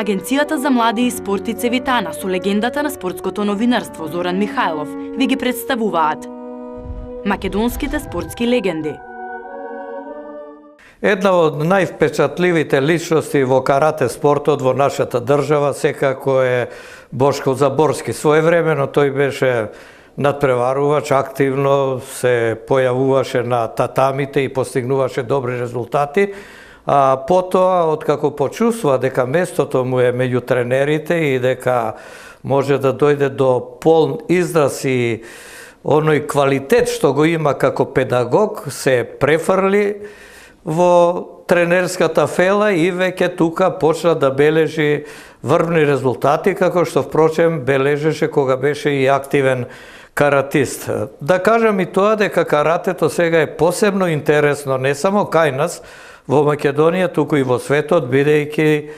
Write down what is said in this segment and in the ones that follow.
Агенцијата за млади и спорт и Цевитана со легендата на спортското новинарство Зоран Михајлов ви ги представуваат македонските спортски легенди. Една од највпечатливите личности во карате спортот во нашата држава секако е Бошко Заборски. Своевремено тој беше надпреварувач, активно се појавуваше на татамите и постигнуваше добри резултати. А потоа, откако почувствува дека местото му е меѓу тренерите и дека може да дојде до полн израз и оној квалитет што го има како педагог, се префрли во тренерската фела и веќе тука почна да бележи врвни резултати, како што впрочем бележеше кога беше и активен каратист. Да кажам и тоа дека каратето сега е посебно интересно не само кај нас во Македонија, туку и во светот, бидејќи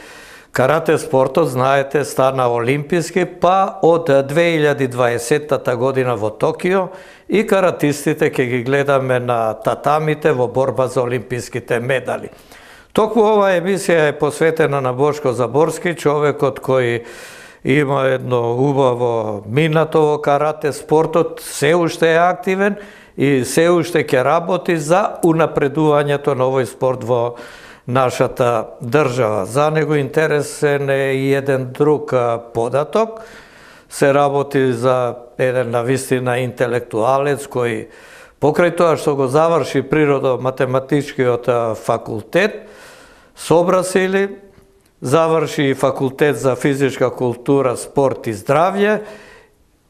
карате спортот, знаете, стана олимписки, па од 2020 година во Токио и каратистите ќе ги гледаме на татамите во борба за олимписките медали. Токму оваа емисија е посветена на Бошко Заборски, човекот кој има едно убаво минато во карате спортот, се уште е активен и се уште ќе работи за унапредувањето на овој спорт во нашата држава. За него интересен е и еден друг податок. Се работи за еден навистина интелектуалец кој покрај тоа што го заврши природо-математичкиот факултет, сообразили, заврши и факултет за физичка култура, спорт и здравје,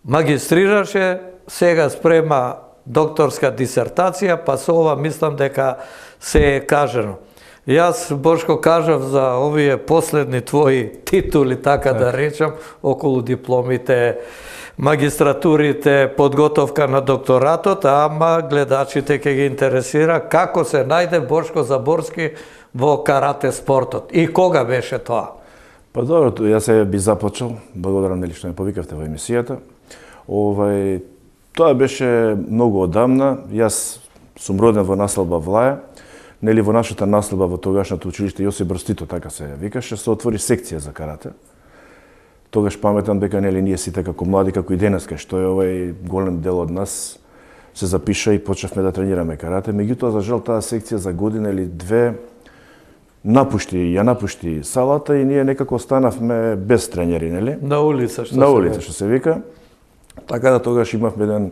магистрираше, сега спрема докторска дисертација, па со ова мислам дека се е кажано. Јас, Бошко, кажав за овие последни твои титули, така да речам, околу дипломите, магистратурите, подготовка на докторатот, ама гледачите ќе ги интересира како се најде Бошко Заборски во карате спортот и кога беше тоа? Па добро, јас се би започнал, благодарам нели што ме повикавте во емисијата. Тоа беше многу одамна. Јас сум роден во населба Влаја. Нели во нашата населба во тогашното училиште Јосип Брз Тито, така се викаше, се отвори секција за карате. Тогаш паметам дека нели ние сите како млади, како и денеска, што е овој голем дел од нас, се запиша и почнавме да тренираме карате. Меѓутоа, за жал, таа секција за година или две ја напушти салата и ние некако останавме без тренери, нели? На улица, што се вика. Така да тогаш имавме еден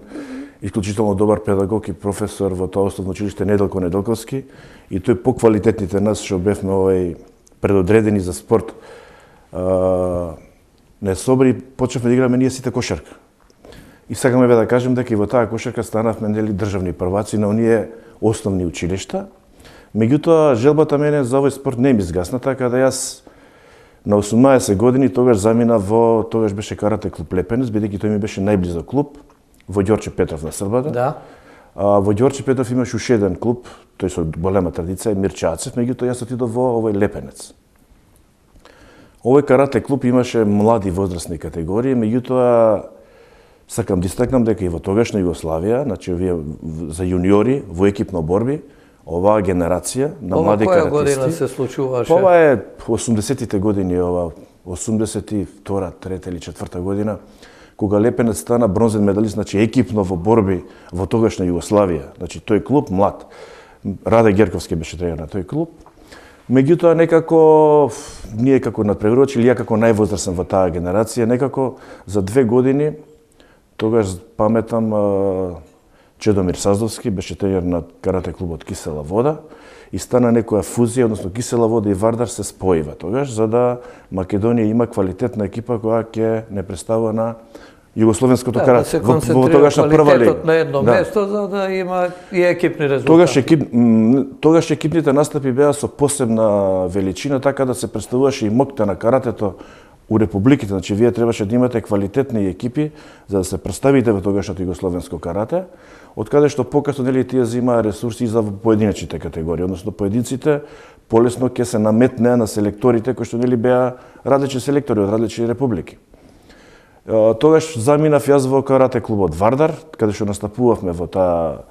исклучително добар педагог и професор во тоа основно училиште Неделко Неделковски и тој поквалитетните нас што бевме предодредени за спорт не собри, почнавме да играме ние сите кошарка. И сакаме да кажем дека и во таа кошарка станавме нели државни прваци на оние основни училишта. Меѓутоа, желбата мене за овој спорт не ми изгасна, така да јас на 18 години тогаш замина во, тогаш беше карате клуб Лепенец, бидејќи тој ми беше најблизок клуб, во Ѓорче Петров на Србата. Да. Во Ѓорче Петров имаше уште еден клуб, тој со голема традиција, Мирчацев, меѓутоа јас отидов во овој Лепенец. Овој карате клуб имаше млади возрастни категории, меѓутоа сакам да истакнам дека и во тогашна Југославија, значи овие за јуниори во екипно борби, оваа генерација на млади каратисти. Ова која година се случуваше? Ова е 80-тите години, 82, 3 или 4 година, кога Лепенец стана бронзен медалист, значи екипно во борби во тогашна Југославија. Значи тој клуб млад. Раде Герковски беше тренер на тој клуб. Меѓутоа некако ние како надпреварувачи или ја како највозрасен во таа генерација, некако за 2 години тогаш паметам Чедомир Саздовски беше тренер на карате клубот Кисела вода и стана некоја фузија, односно Кисела вода и Вардар се споива тогаш, за да Македонија има квалитетна екипа која ќе не представува на југословенското карате. Да се концентрира квалитетот на едно место, за да има и екипни резултати. Тогаш екипните настапи беа со посебна величина, така да се представуваше и моќта на каратето у републиките. Значи, вие требаше да имате квалитетни екипи за да се представите во тогашното југословенско карате, од каде што покасно нели тие земаа ресурси за поединечните категории, односно поединците полесно ќе се наметнеа на селекторите кои што нели беа различни селектори од различни републики. Тогаш заминав јас во карате клубот Вардар, каде што настапувавме во таа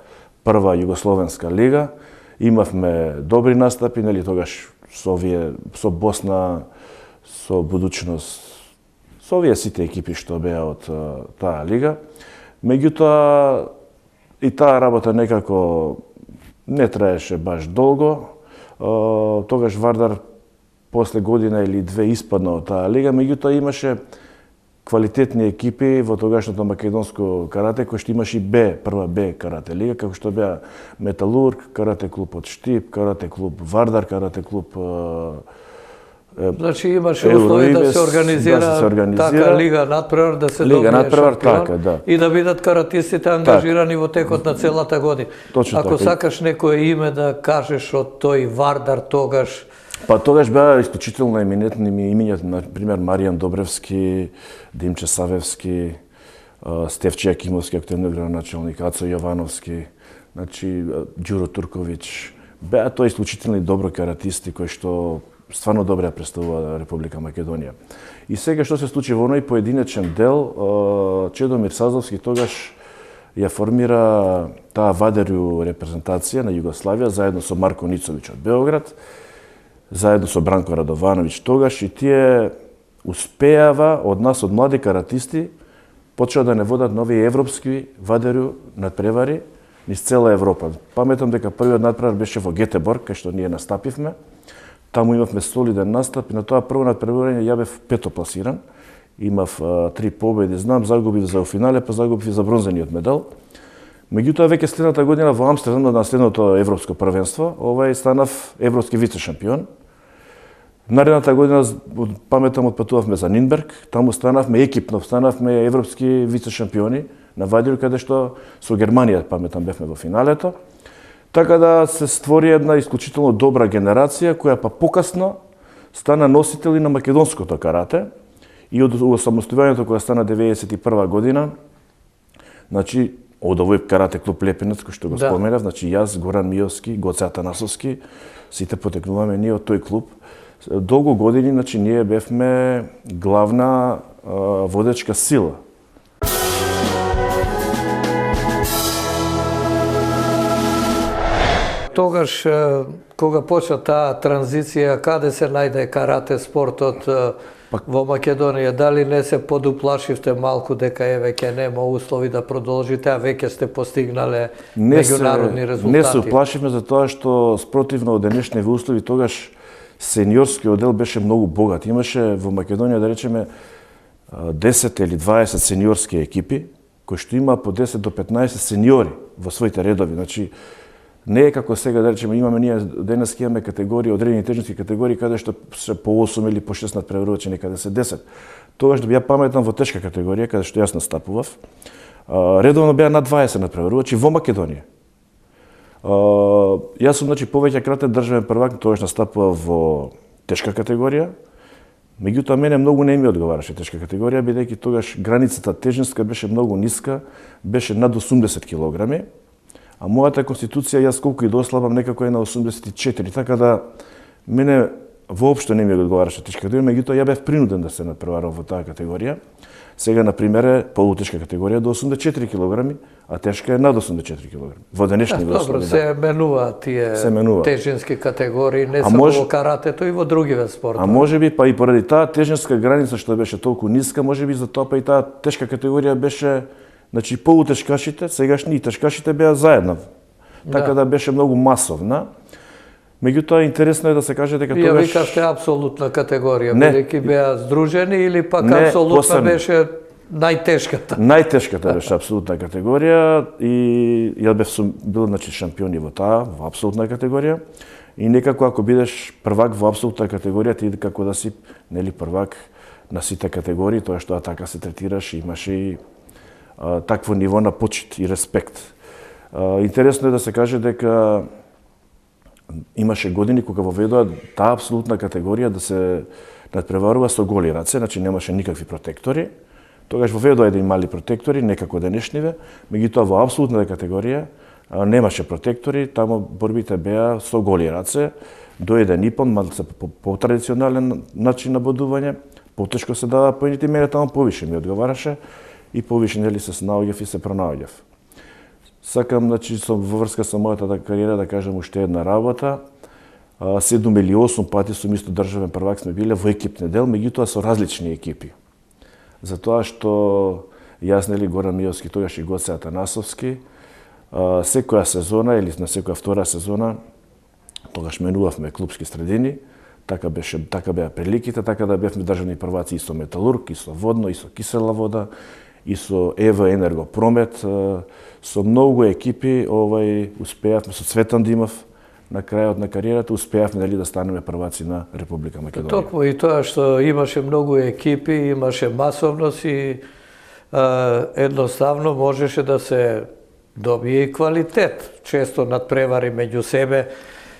прва југословенска лига. Имавме добри настапи, нели тогаш со Босна со будучност, со овие сите екипи што беа од таа лига. Меѓутоа, и таа работа некако не траеше баш долго. Тогаш Вардар после година или две испадна од таа лига, меѓутоа имаше квалитетни екипи во тогашното македонско карате, кои што имаше и прва Б карате лига, како што беа Металург, карате клуб од Штип, карате клуб Вардар, карате клуб Значи имаше услови да се организира така лига надпревар, да се добие шампион така, да. И да бидат каратистите ангажирани во текот на целата година. Точно Ако така. сакаш некое име да кажеш од тој Вардар тогаш, Па тогаш беа исклучително еминентни имиња, например Маријан Добревски, Димче Савевски, Стефче Јакимовски, активен градоначалник, Ацо Јовановски, значи Ѓуро Турковиќ. Беа тоа исклучителни добро каратисти кои што стварно добро ја представува Република Македонија. И сега што се случи во оној поединечен дел, Чедомир Сазовски тогаш ја формира таа Вадерју репрезентација на Југославија заедно со Марко Ницовиќ од Београд, заедно со Бранко Радовановиќ тогаш, и тие успеава од нас, од млади каратисти, почеа да не водат нови европски Вадерју надпревари низ цела Европа. Паметам дека првиот надпревар беше во Гетеборг, кај што ние настапивме. Таму имавме солиден настап и на тоа прво надпреварање ја бев петопласиран. Имав 3 победи, знам, загубив за финале, па загубив и за бронзениот медал. Меѓутоа, веќе следната година во Амстердам на следното европско првенство, станав европски вице-шампион. Наредната година, паметам, отпатувавме за Нинберг, таму станавме екипно, станавме европски вице-шампиони на Вадиру, каде што со Германија, паметам, бевме во финалето. Така да се створи една исклучително добра генерација, која па покасно стана носители на македонското карате и од осамостојувањето кога стана 91 година, значи, од овој карате клуб Лепенец, кој што го споменав, значи јас, Горан Миовски, Гоце Атанасовски, сите потекнуваме ние од тој клуб. Долго години, значи, ние бевме главна водечка сила. тогаш кога почна таа транзиција, каде се најде карате спортот во Македонија? Дали не се подуплашивте малку дека веќе нема услови да продолжите, а веќе сте постигнале меѓународни резултати? Не се уплашивме за тоа што спротивно од денешните услови тогаш сениорскиот оддел беше многу богат. Имаше во Македонија, да речеме, 10 или 20 сениорски екипи, кои што има по 10 до 15 сениори во своите редови. Значи, не е како сега, да речеме, имаме ние денеска имаме категории, одредени тежински категории, каде што се по 8 или по 6 надпреварувачи, некаде се 10. Тогаш ја паметам во тешка категорија, каде што јас настапував, редовно беа над 20 надпреварувачи во Македонија. Јас сум, значи, повеќе крате државен првак, тогаш настапував во тешка категорија. Меѓутоа, мене многу не ми одговараше тешка категорија, бидејќи тогаш границата тежинска беше многу ниска, беше над 80 килограми, а мојата конституција, јас колку и дослабам, некако е на 84, така да мене воопшто не ми одговараше тешка категорија, меѓутоа ја бев принуден да се надпреварувам во таа категорија. Сега, например, е полутешка категорија до 84 килограми, а тешка е над 84 килограми. Во денешни услови. Добро, се менува тие тежински категории, не само во каратето и во други вид спортови. А можеби па и поради таа тежинска граница што беше толку ниска, можеби за тоа па и таа тешка категорија беше, значи, полутешкашите, сегашни и тешкашите беа заедно. Така да беше многу масовна. Меѓутоа, интересно е да се каже дека тогаш... Ја викавте апсолутна категорија, бидејќи беа здружени или пак апсолутна беше најтешката? Најтешката беше апсолутна категорија и ја бев бил, значи, шампион и во таа, во апсолутна категорија. И некако ако бидеш првак во апсолутна категорија, ти како да си, нели, првак на сите категории, тоа што така се третираш, имаш и такво ниво на почит и респект. Интересно е да се каже дека имаше години кога воведоа таа апсолутна категорија да се надпреварува со голи раце, значи немаше никакви протектори. Тогаш воведоа еден мали протектори, некако денешниве, меѓутоа во апсолутната категорија немаше протектори, таму борбите беа со голи раце, до 1,5, малце по традиционален начин на бодување, потешко се дава поените, мене таму повише ми одговараше и повише, нели, се наоѓав и се пронаоѓав. Сакам, значи, во врска со мојата кариера да кажам уште една работа. 7 или 8 пати сум исто државен првак сме биле во екипни дел, меѓутоа со различни екипи. Затоа што јас, нели, Горан Миовски, тогаш и Гоце Атанасовски, секоја сезона или на секоја втора сезона, тогаш менувавме клубски средини, така беа приликите, така да бевме државни прваци и со Металург, и со Водно, и со Кисела вода, и со ЕВ Енергопромет, со многу екипи успеавме, со Цветан Димов, на крајот на кариерата успеавме да станеме прваци на Република Македонија. Токму и тоа што имаше многу екипи, имаше масовност и едноставно можеше да се добие и квалитет. Често надпревари меѓу себе,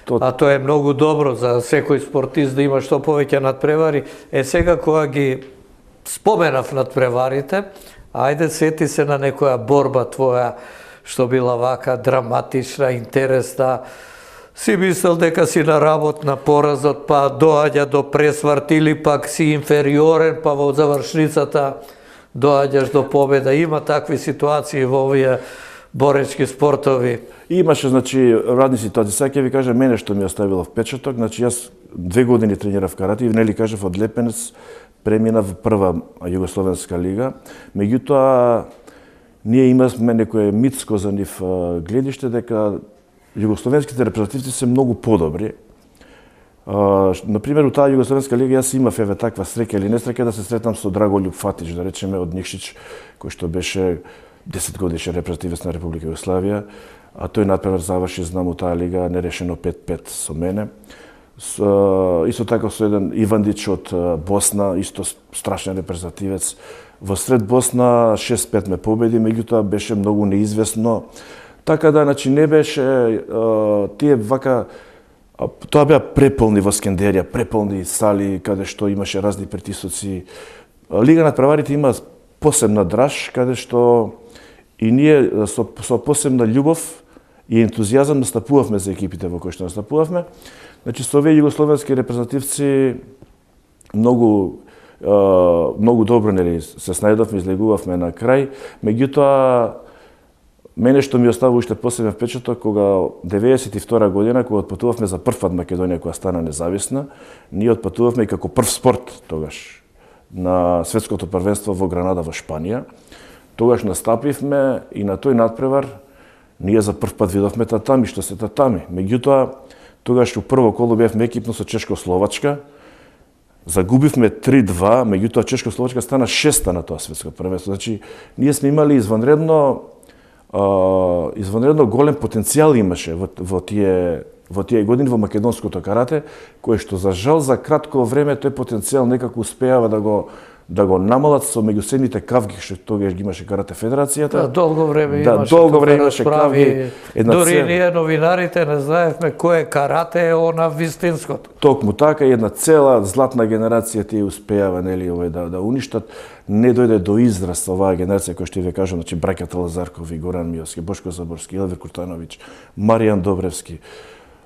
а тоа е многу добро за секој спортист да има што повеќе надпревари. Сега кога ги споменав надпреварите, ајде сети се на некоја борба твоја што била вака драматична, интересна. Си мислел дека си на работ на поразот, па доаѓа до пресврт или пак си инфериорен, па во завршницата доаѓаш до победа. Има такви ситуации во овие боречки спортови. Имаше, значи, радни ситуации. Сега ќе ви кажа мене што ми оставило впечаток. Значи, јас 2 години тренирав карате и нели кажав од Лепенец преминав во прва Југословенска лига. Меѓутоа, ние имавме некое митско за нив гледиште дека југословенските репрезентативци се многу подобри. Например, у таа Југословенска лига јас имав таква среќа или несреќа да се сретнам со Драголјуб Фатич, да речеме од Никшич, кој што беше 10 годишен репрезентативец на Република Југославија, а тој например заврши, знам, у таа лига нерешено 5-5 со мене. Исто така со еден Ивандич од Босна, исто страшен репрезентативец. Во сред Босна 6-5 ме победи, меѓутоа беше многу неизвестно. Така да, значи, не беше тие вака, тоа беа преполни во Скендерија, преполни сали каде што имаше разни притисоци. Лига на преварите има посебна драж, каде што и ние со посебна љубов и ентузијазам настапувавме за екипите во кои што настапувавме. Значи, со овие југословенски репрезентативци многу добро, нели, се снајдовме, излегувавме на крај. Меѓутоа, мене што ми остава уште посебен впечаток, кога 92 година, кога отпатувавме за прв пат Македонија, која стана независна, ние отпатувавме и како прв спорт тогаш на светското првенство во Гранада во Шпанија. Тогаш настапивме и на тој надпревар ние за прв пат видовме татами, што се татами. Меѓутоа, тогаш у прво коло бевме екипно со Чешко-Словачка, загубивме 3-2, меѓутоа Чешко-Словачка стана 6-та на тоа светско првенство. Значи, ние сме имали извонредно голем потенцијал имаше во тие години во македонското карате, кој што за жал за кратко време тој потенцијал некако успеава да го намалат со меѓусебните кавги што тогаш ги имаше карате федерацијата. Да, долго време имаше кавги. Дури ние новинарите не знаевме кој е карате она вистинското. Токму така, една цела златна генерација тие успеава, нели, да уништат. Не дојде до израз оваа генерација која што ви кажам, значи браќата Лазаркови, Горан Миовски, Бошко Заборски, Елвир Куртановиќ, Маријан Добревски,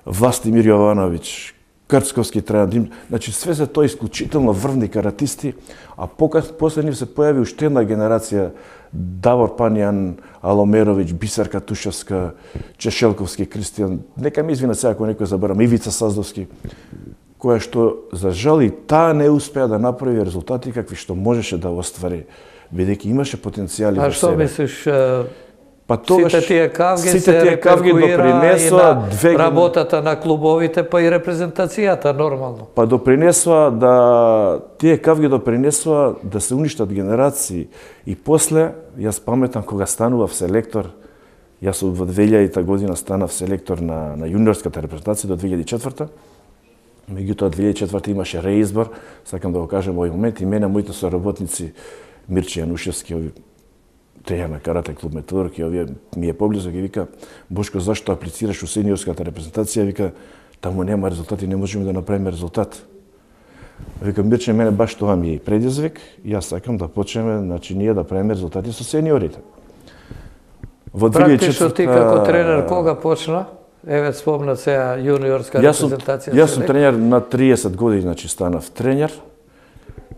Властимир Јовановиќ, Крцковски, Трајан, значи све се тоа исклучително врвни каратисти, а после нив се појави уште една генерација, Давор Панијан, Аломеровиќ, Бисерка Тушевска, Чешелковски, Кристијан, нека ми извина сега ако некој заборам, Ивица Саздовски, која што, за жал, и таа не успеа да направи резултати какви што можеше да оствари, бидејќи имаше потенцијали во себе. А што мислиш, Па тогаш сите тие кавги допринесоа на работата на клубовите, па и репрезентацијата нормално. Па допринесоа тие кавги допринесоа да се уништат генерации и после јас паметам кога станував селектор, јас во 2000 година станав селектор на јуниорската репрезентација до 2004. Меѓутоа 2004 имаше реизбор, сакам да го кажем во овој момент, и мене моите соработници Мирче Јанушевски, тренер на карате клуб Металург, и овие ми е поблизо, ги вика: Бошко, зашто аплицираш у сениорската репрезентација? Вика, таму нема резултати, не можеме да направиме резултат. Вика, Мирче, мене баш тоа ми е предизвик, јас сакам да почнеме, значи ние да правиме резултати со сениорите. Во 2004 Практично ти како тренер кога почна? Еве спомна сега јуниорска репрезентација. Јас сум тренер на 30 години, значи станав тренер.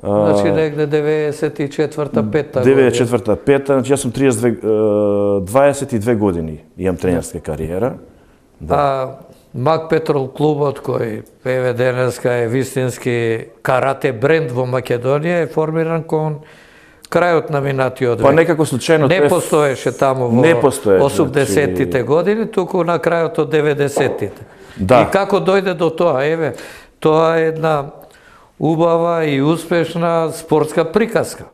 Значи негде 94-та, 5-та година. 94-та, 5-та, значи јас сум 22 години, имам тренерска кариера. Да. Мак Петрол клубот кој еве денеска е вистински карате бренд во Македонија е формиран кон крајот на минатиот Па век. некако случајно Не постоеше таму во Не постоеше, 80-тите години, туку на крајот од 90-тите. Да. И како дојде до тоа? Еве, тоа е една убава и успешна спортска приказка.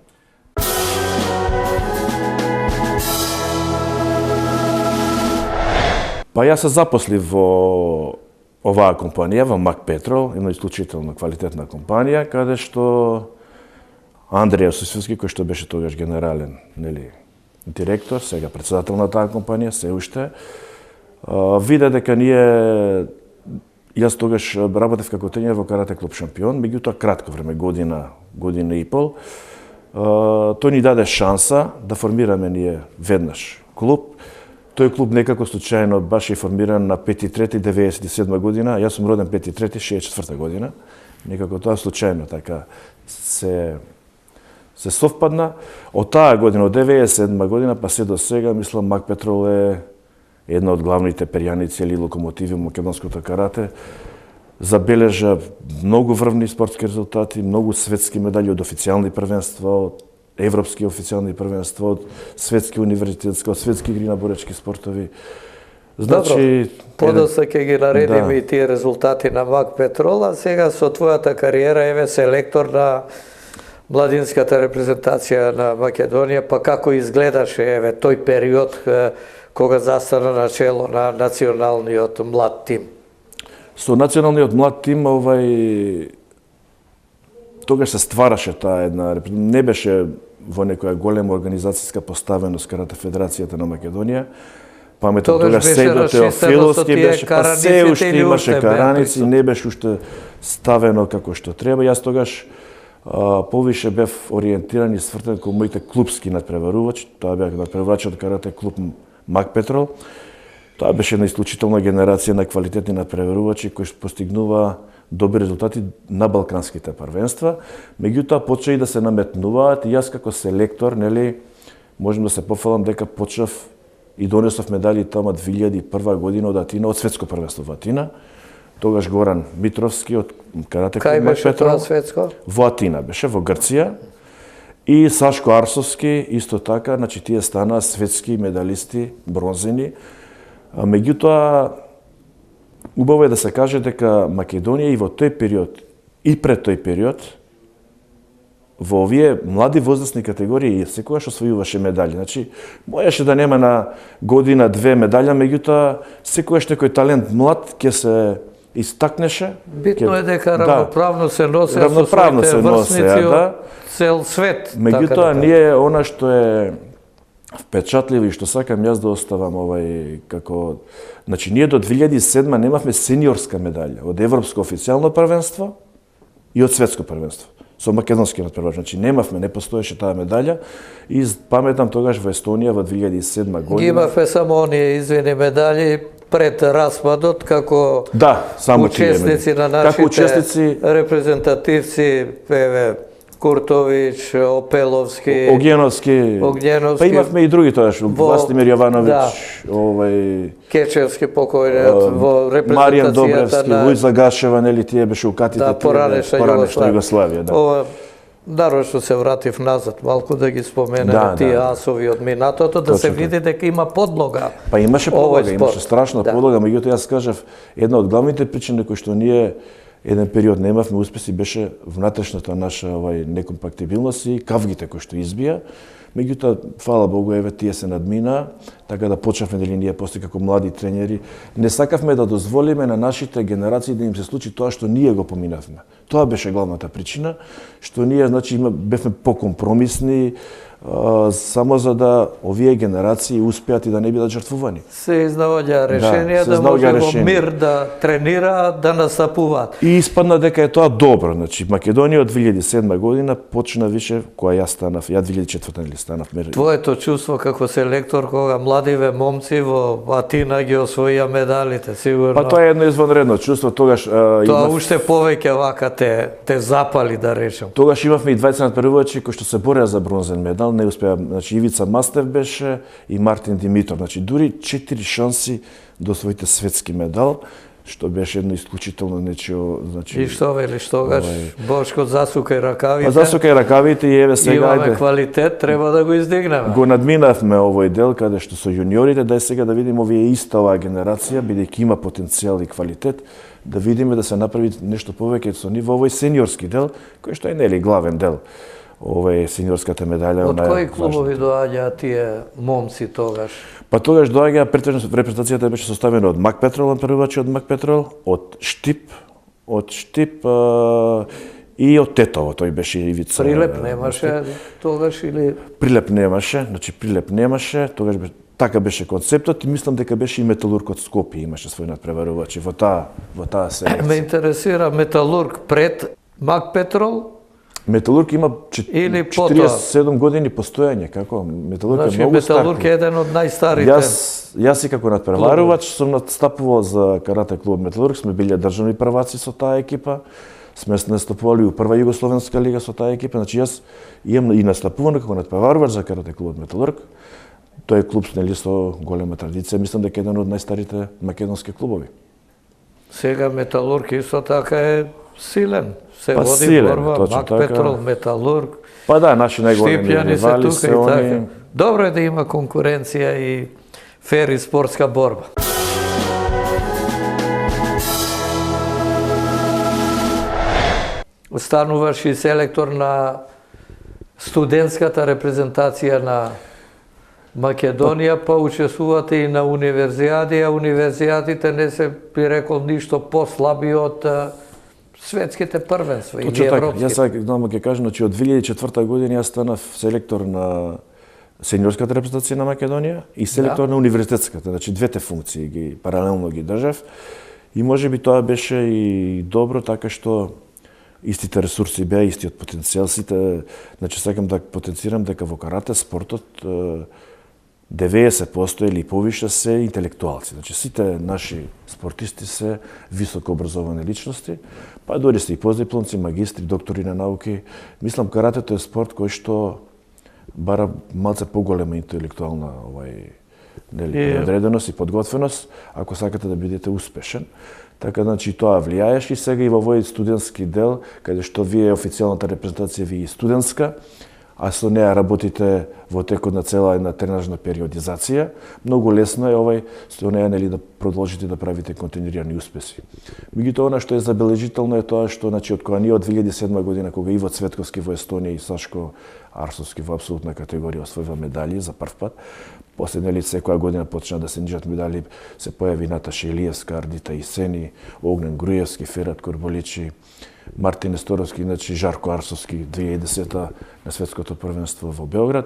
Па јас се запослив во оваа компанија, во Мак Петрол, една исклучително квалитетна компанија, каде што Андреј Осисовски, кој што беше тогаш генерален, директор, сега председател на таа компанија, се уште, виде дека јас тогаш работев како тренер во карате клуб Шампион, меѓутоа кратко време, година и пол, тој ни даде шанса да формираме ние веднаш клуб. Тој клуб некако случајно баш е формиран на 5.3.1997 година, јас сум роден 5.3.1964 година, некако тоа случајно така се совпадна. Од таа година, од 1997 година па се до сега, мислам, Мак Петрол е една од главните перјаници или локомотиви во македонското карате. Забележа многу врвни спортски резултати, многу светски медали од официјални првенства, од европски официјални првенства, од светски универзитетски, од светски игри на боречки спортови. Значи, подоста ќе ги наредиме Да. и тие резултати на Мак Петрол, а сега со твојата кариера еве селектор на младинската репрезентација на Македонија, па како изгледаше еве тој период кога застана на чело на националниот млад тим? Со националниот млад тим, тогаш се ствараше таа една, не беше во некоја голема организацијска поставеност Карате Федерацијата на Македонија. Паметам тогаш Сейдо Теофиловски беше, па се уште имаше караници, не беше уште ставено како што треба. Јас тогаш повише бев ориентиран и свртен кон моите клубски надпреварувачи. Тоа беа надпреварувачи од карате клуб Мак Петрол. Тоа беше една исклучителна генерација на квалитетни надпреварувачи кои постигнува добри резултати на балканските првенства. Меѓутоа почеа и да се наметнуваат и јас како селектор, можам да се пофалам дека почнав и донесов медали тама 2001 година од Атина, од светско првенство во Атина. Тогаш Горан Митровски од карате клуб Мак Кај беше Петрол. тоа светско? Во Атина беше, во Грција. И Сашко Арсовски, исто така, значи тие станаа светски медалисти, бронзени. Меѓутоа, убаво е да се каже дека Македонија и во тој период, и пред тој период, во овие млади возрастни категории секогаш освојуваше медали. Значи, можеше да нема на година две медалја, меѓутоа секогаш некој талент млад ќе се истакнеше. Битно е дека равноправно се носеа со равноправно своите се носеа, врсници да. од цел свет. Меѓутоа, ние она што е впечатливо и што сакам јас да оставам како... Значи, ние до 2007 немавме сениорска медалја од Европско официјално првенство и од Светско првенство. Со македонски надпреварач. Значи, немавме, не постоеше таа медалја. И паметам тогаш во Естонија во 2007 година. Ги имавме само оние извини медали пред распадот како само учесници на нашите репрезентативци, еве Куртовиќ, Опеловски, Огненовски. Па имавме и други тоаш, Властимир Јовановиќ, Кечевски покојниот во Маријан репрезентацијата Добревски, на Луица Гашева, тие беше укатите поранешна Југославија. Ова нарочно се вратив назад малку да ги споменеме тие асови од минатото, да се види дека има подлога. Па имаше подлога, имаше страшна подлога, меѓутоа јас кажав, една од главните причини кои што ние еден период немавме успеси беше внатрешната наша некомпактибилност и кавгите кои што избија. Меѓутоа, фала Богу, еве тие се надмина, така да почнавме ние после како млади тренери. Не сакавме да дозволиме на нашите генерации да им се случи тоа што ние го поминавме. Тоа беше главната причина, што ние бевме покомпромисни, само за да овие генерации успеат и да не бидат жртвувани. Се изнаоѓа решенија да може во мир да тренираат, да настапуваат. И испадна дека е тоа добро. Значи, Македонија од 2007 година почна више, која јас станав, ја 2004 станав. Твоето чувство како селектор кога младиве момци во Атина ги освоија медалите, сигурно. Па тоа е едно извонредно чувство, тогаш тоа уште повеќе вака те запали, да речем. Тогаш имавме и двајца надпреварувачи кои што се бореа за бронзен медал, не успеа, значи Ивица Мастев беше и Мартин Димитров, значи дури 4 шанси до своите светски медал. што беше едно исклучително нечио, значи. И што велиш тогаш? Бошко засукај ракавите. Па засукај ракавите и еве сега имаме квалитет, треба да го издигнеме. Го надминавме овој дел каде што со јуниорите, дај сега да видиме овие иста оваа генерација, бидејќи има потенцијал и квалитет, да видиме да се направи нешто повеќе со нив во овој сениорски дел, кој што е нели главен дел. Ова е сениорската медаља. Од кои клубови доаѓаат тие момци тогаш? Па тогаш доаѓа претежно репрезентацијата беше составена од Мак Петрол, првачи од Мак Петрол, од Штип и од Тетово, тој беше Ивица. Прилеп немаше тогаш или Прилеп немаше, тогаш така беше концептот и мислам дека беше и Металург од Скопје имаше свој надпреварувачи во таа селекција. ме интересира Металург пред Мак Петрол? Металург има Или 47 години постојање, како Металург Значи, е многу стар. Металург е еден од најстарите. Јас и како надпреварувач сум настапувал за карате клуб Металург, сме биле државни прваци со таа екипа. Сме настапували у прва југословенска лига со таа екипа, значи јас имам и настапувано како надпреварувач за карате клуб Металург. Тој е клуб со голема традиција, мислам дека е еден од најстарите македонски клубови. Сега Металург исто така е силен. Се води силен, борба, точно Мак така. Петрол, Металург. Па да, наши најголеми Штипјани се ривали тука се и они. така. Добро е да има конкуренција и фер и спортска борба. Стануваш и селектор на студентската репрезентација на Македонија, па учествувате и на универзијади, а универзијадите не се би рекол ништо послаби од светските првенства или Точно така. европски. Јас сега ќе кажам, значи од 2004 година јас станав селектор на сениорската репрезентација на Македонија и селектор на универзитетската, значи двете функции ги паралелно ги држав. И можеби тоа беше и добро така што истите ресурси беа, истиот потенцијал, сите, значи сакам да потенцирам дека во карате спортот 90% или повише се интелектуалци. Значи сите наши спортисти се високо образовани личности, па дори се и постдипломци, магистри, доктори на науки. Мислам каратето е спорт кој што бара малце поголема интелектуална предреденост и подготвеност, ако сакате да бидете успешен. Така, значи, тоа влијаеш и сега и во овој студентски дел, каде што вие официјалната репрезентација ви е студентска, а со неа работите во текот на цела една тренажна периодизација, многу лесно е со неа нели да продолжите да правите континуирани успеси. Меѓутоа, она што е забележително е тоа што значи од кога ние од 2007 година кога Иво Цветковски во Естонија и Сашко Арсовски во апсолутна категорија освојува медали за прв пат, после нели секоја година почна да се нижат медали, се појави Наташа Илиевска, Ардита Исени, Огнен Груевски, Ферат Корболичи, Мартин Несторовски, значи Жарко Арсовски 2010 на светското првенство во Белград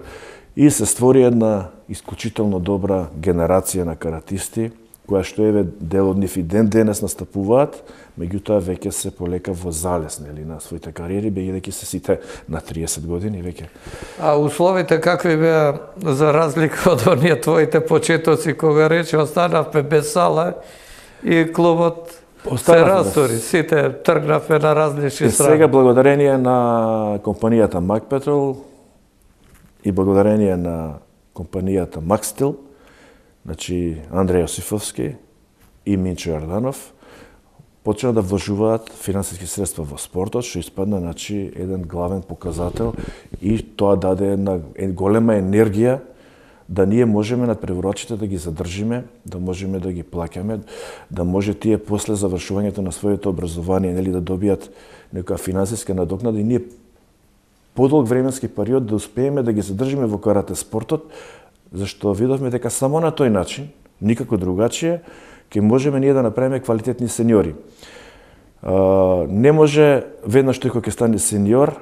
и се створи една исклучително добра генерација на каратисти која што еве дел од нив и ден денес настапуваат, меѓутоа веќе се полека во залез нели на своите кариери, бидејќи се сите на 30 години веќе. А условите какви беа за разлика од оние твоите почетоци кога рече останавме без сала и клубот се растори, сите тргнавме на различни страни. Сега благодарение на компанијата Мак Петрол и благодарение на компанијата Макстил, значи Андреј Јосифовски и Минчо Јорданов, почна да вложуваат финансиски средства во спортот, што испадна значи еден главен показател и тоа даде една голема енергија да ние можеме надпреварувачите да ги задржиме, да можеме да ги плаќаме, да може тие после завршувањето на своето образование нели да добијат нека финансиска надокнада и ние подолг временски период да успееме да ги задржиме во карате спортот, зашто видовме дека само на тој начин, никако другачие, ќе можеме ние да направиме квалитетни сениори. Не може веднаш тој кој ќе стане сениор,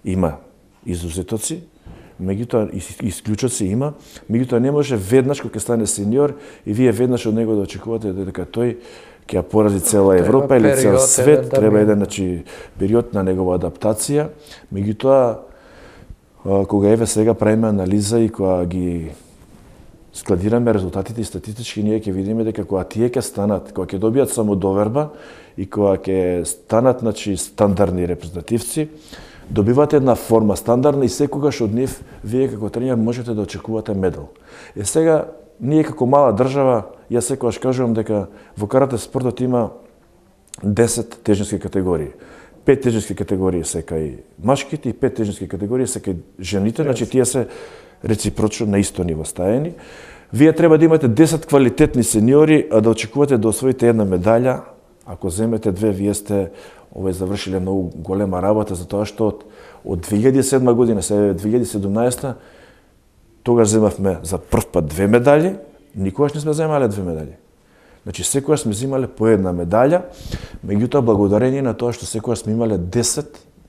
има изузетоци, меѓутоа исклучоци има, меѓутоа не може веднаш кога ќе стане сениор и вие веднаш од него да очекувате дека тој ќе ја порази цела Европа или цел свет, треба еден значи период на негова адаптација. Меѓутоа кога еве сега правиме анализа и кога ги складираме резултатите и статистички, ние ќе видиме дека кога тие ќе станат, кога ќе добијат само доверба и кога ќе станат значи стандардни репрезентативци, добивате една форма стандардна и секогаш од нив вие како тренер можете да очекувате медал. Сега ние како мала држава, јас секогаш кажувам дека во карате спортот има 10 тежински категории. 5 тежински категории се кај машките и 5 тежински категории се кај жените, значи тие се реципрочно на исто ниво стаени. Вие треба да имате 10 квалитетни сениори, а да очекувате да освоите една медаља. Ако земете две, вие сте завршиле многу голема работа, затоа што од 2007 година, сега 2017, тогаш земавме за прв пат 2 медали, никогаш не сме земале 2 медали. Значи, секогаш сме земале по една медаља, меѓутоа благодарение на тоа што секогаш сме имале 10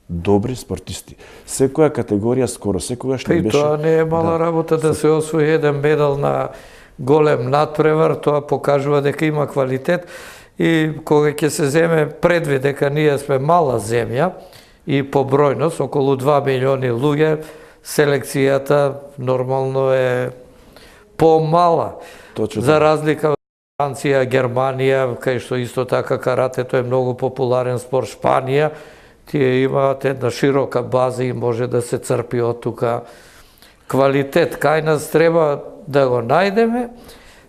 добри спортисти. Секоја категорија, скоро секогаш не беше... И тоа не е мала работа да се освои еден медал на голем надпревар, тоа покажува дека има квалитет. И кога ќе се земе предвид дека ние сме мала земја и по бројност, околу 2 милиони луѓе, селекцијата нормално е помала. Точно. За разлика од Франција, Германија, кај што исто така каратето е многу популарен спорт, Шпанија, тие имаат една широка база и може да се црпи од тука квалитет. Кај нас треба да го најдеме,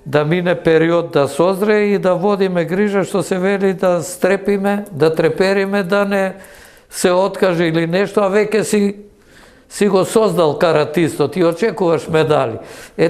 да мине период да созрее и да водиме грижа, што се вели, да стрепиме, да трепериме, да не се откаже или нешто, а веќе си го создал каратистот и очекуваш медали.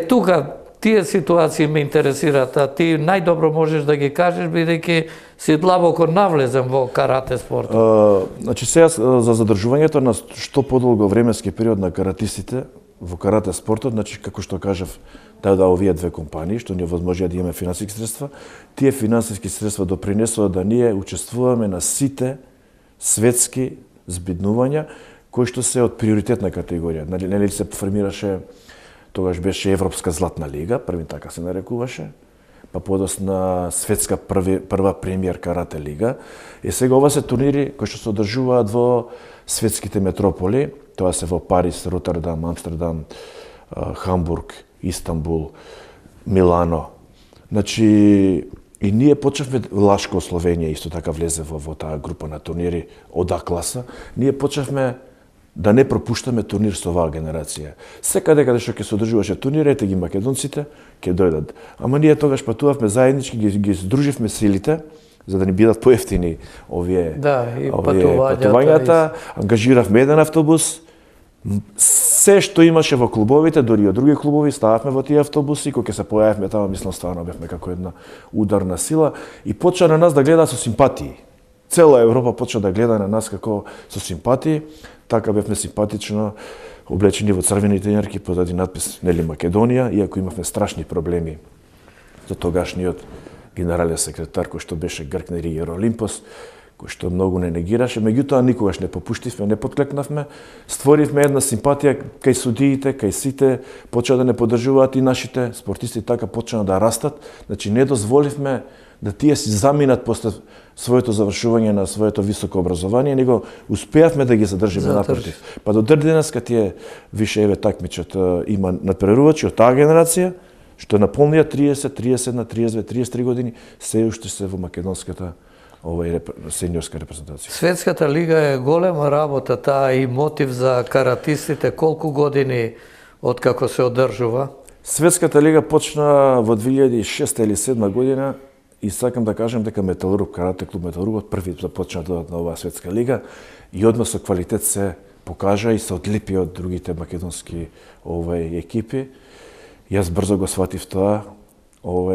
Тука тие ситуации ме интересираат, а ти најдобро можеш да ги кажеш, бидејќи си длабоко навлезен во карате спортот. Значи сега за задржувањето на што подолго временски период на каратистите во карате спортот, значи како што кажав, да овие две компании што ни овозможија да имаме финансиски средства, тие финансиски средства допринесува да ние учествуваме на сите светски збиднувања кои што се од приоритетна категорија. Нели се формираше, тогаш беше Европска златна лига, први така се нарекуваше, па подосна светска прва премиер карате лига. И сега ова се турнири кои што се одржуваат во светските метрополи, тоа се во Париз, Ротердам, Амстердам, Хамбург, Истанбул, Милано. Значи, и ние почнавме, Лашко, Словенија исто така влезе во таа група на турнири од А класа, ние почнавме да не пропуштаме турнир со оваа генерација. Секаде каде што ќе се одржуваше турнир, ете ги македонците, ќе дојдат. Ама ние тогаш патувавме заеднички, ги здруживме силите, за да ни бидат поевтини овие патувањата, ангажиравме еден автобус, се што имаше во клубовите, дори од други клубови, стававме во тие автобуси, кога ќе се појавивме тamo, мислам, стварно бевме како една ударна сила и почна на нас да гледа со симпатии. Цела Европа почна да гледа на нас како со симпатии, така бевме симпатично облечени во црвени тенјерки под един надпис нели Македонија, иако имавме страшни проблеми со тогашниот генерален секретар кој што беше Грк Нери Олимпос, кој што многу не негираше, меѓутоа никогаш не попуштивме, не подклекнавме, створивме една симпатија кај судиите, кај сите, почна да не поддржуваат и нашите спортисти така почна да растат, значи не дозволивме да тие си заминат после своето завршување на своето високо образование, него успеавме да ги задржиме напротив. Па до денес кога тие више еве такмичат има надпреварувачи од таа генерација, што наполнија 30, 31, 32, 33 години, се уште се во македонската сениорска репрезентација. Светската лига е голема работа, таа и мотив за каратистите. Колку години откако се одржува? Светската лига почна во 2006 или 2007 година и сакам да кажем дека Металург, карате клуб Металургот први започна да на оваа светска лига и одма со квалитет се покажа и се одлипи од другите македонски екипи. Јас брзо го сватив тоа,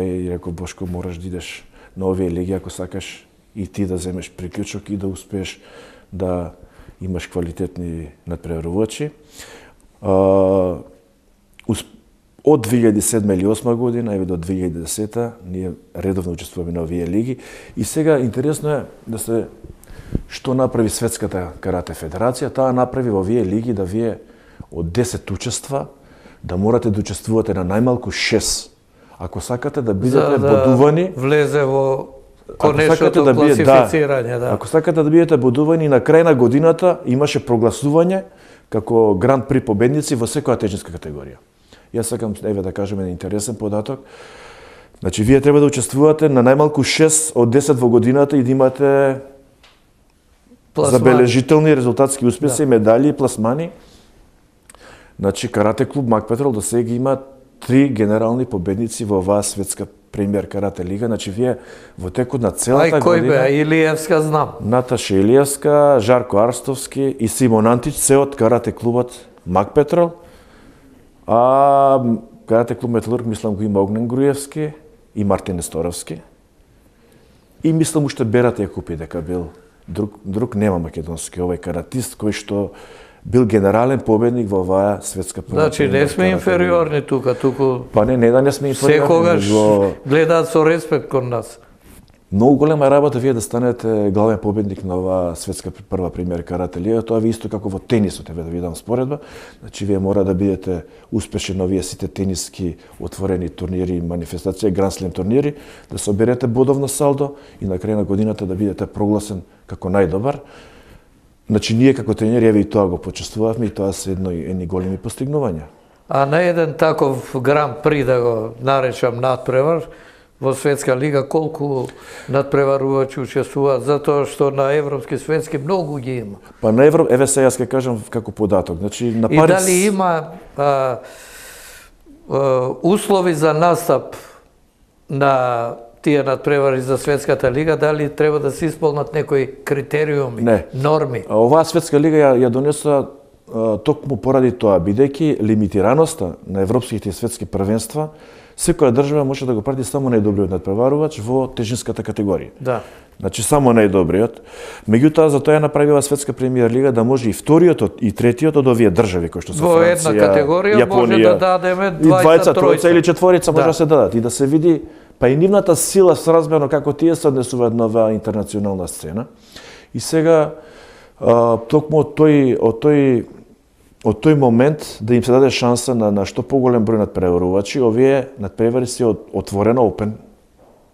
и реков Бошко, мораш да идеш на овие лиги ако сакаш и ти да земеш приклучок и да успееш да имаш квалитетни надпреварувачи. Од 2007 или 2008 година и до 2010 ние редовно учествуваме на овие лиги и сега интересно е да се што направи Светската карате федерација, таа направи во овие лиги да вие од 10 учества да морате да учествувате на најмалку 6. Ако сакате да бидете бодувани, влезе во конечното класифицирање, да. Ако сакате да бидете бодувани на крај на годината, имаше прогласување како гранд при победници во секоја тежинска категорија. Јас сакам да кажем еден интересен податок. Значи вие треба да учествувате на најмалку 6 од 10 во годината и да имате забележителни резултатски успеси, медали и пласмани. Значи карате клуб Макпетрол до сега има 3 генерални победници во оваа светска премиер карате лига. Значи вие во текот на целата Ај, кој бе? година Илиевска знам. Наташа Илиевска, Жарко Арстовски и Симон Антич се од карате клубот Мак Петрол. А карате клуб Металург мислам го има Огнен Груевски и Мартин Несторовски. И мислам уште Берат Јакупи дека бил друг нема македонски овој каратист кој што бил генерален победник во оваа светска прва. Значи не сме инфериорни туку. Па не да не сме инфериорни. Секогаш гледаат со респект кон нас. Многу голема работа вие да станете главен победник на оваа светска прва премиер карате лига. Тоа ви исто како во тенисот, еве да ви дам споредба. Значи вие мора да бидете успешни на овие сите тениски отворени турнири, манифестации, Гранд Слем турнири, да соберете бодовно салдо и на крај на годината да бидете прогласен како најдобар. Значи ние како тренери еве и тоа го почувствувавме и тоа се едни големи постигнувања. А на еден таков гран при, да го наречам надпревар, во светска лига колку надпреварувачи учествуваат, затоа што на европски светски многу ги има. Па на еве сега јас ќе кажам како податок. Значи на Париз. И дали има услови за настап на тие надпревари за светската лига, дали треба да се исполнат некои критериуми, норми? Оваа светска лига ја донесла токму поради тоа, бидејќи лимитираноста на европските и светски првенства, секоја држава може да го прати само најдобриот надпреварувач во тежинската категорија. Да. Значи само најдобриот. Меѓутоа за тоа ја направила светска премиер лига да може и вториот и третиот од овие држави кои што се во Франција, една категорија Јапонија, може да дадеме и двајца, тројца тројца или четворица може Да. да се дадат и да се види па и нивната сила сразмерно како тие се однесуваат на оваа интернационална сцена. И сега токму од тој момент да им се даде шанса на што поголем број надпреварувачи, овие надпревари се отворено,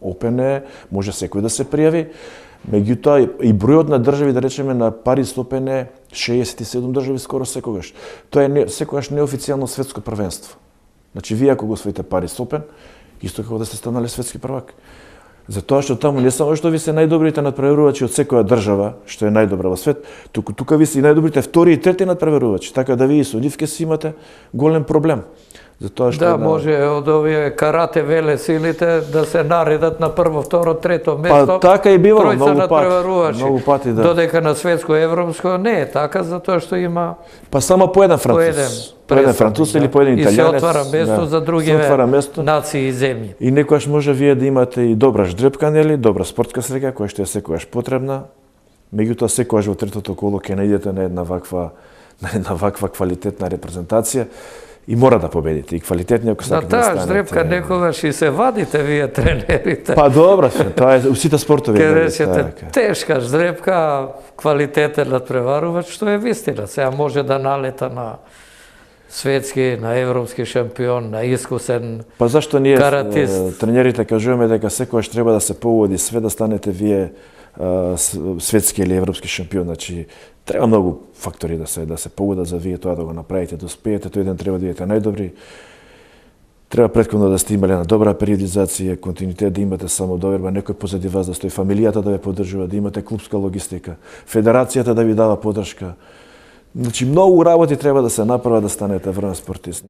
опен е, може секој да се пријави. Меѓутоа и бројот на држави, да речеме, на Париз Опен е 67 држави скоро секогаш. Тоа е секогаш неофицијално светско првенство. Значи вие ако го освоите Париз Опен, исто како да сте станале светски првак. Затоа што таму не само што ви се најдобрите надпреварувачи од секоја држава, што е најдобра во свет, тука ви се и најдобрите втори и трети надпреварувачи, така да вие со нив ќе си имате голем проблем. Затоа што може од овие карате веле силите да се наредат на прво, второ, трето место. Па така и бива многу пати, да. Додека на светско европско не е така, затоа што има па само по еден француз. По еден француз или по еден италијанец. И се отвара место за други нации и земји. И некојаш може вие да имате и добра ждрепка, нели, добра спортска среќа која што е секогаш потребна. Меѓутоа секогаш во третото коло ќе наидете на една ваква квалитетна репрезентација. И мора да победите, и квалитетни ако сакате да станете. Таа ждрепка некогаш и се вадите вие тренерите. Па добро, тоа е сите спортови. Ке речете тешка ждрепка, квалитетен надпреварувач, што е вистина. Сега може да налета на светски, на европски шампион, на искусен Па зашто ние каратист. тренерите кажуваме дека секогаш треба да се погоди све да станете вие светски или европски шампион, значи треба многу фактори да се погодат за вие тоа да го направите, да успеете, тој ден треба да бидете најдобри. Треба претходно да сте имале една добра периодизација, континуитет, да имате самодоверба, некој позади вас да стои, фамилијата да ве поддржува, да имате клубска логистика, федерацијата да ви дава поддршка. Значи многу работи треба да се направат да станете врвен спортист.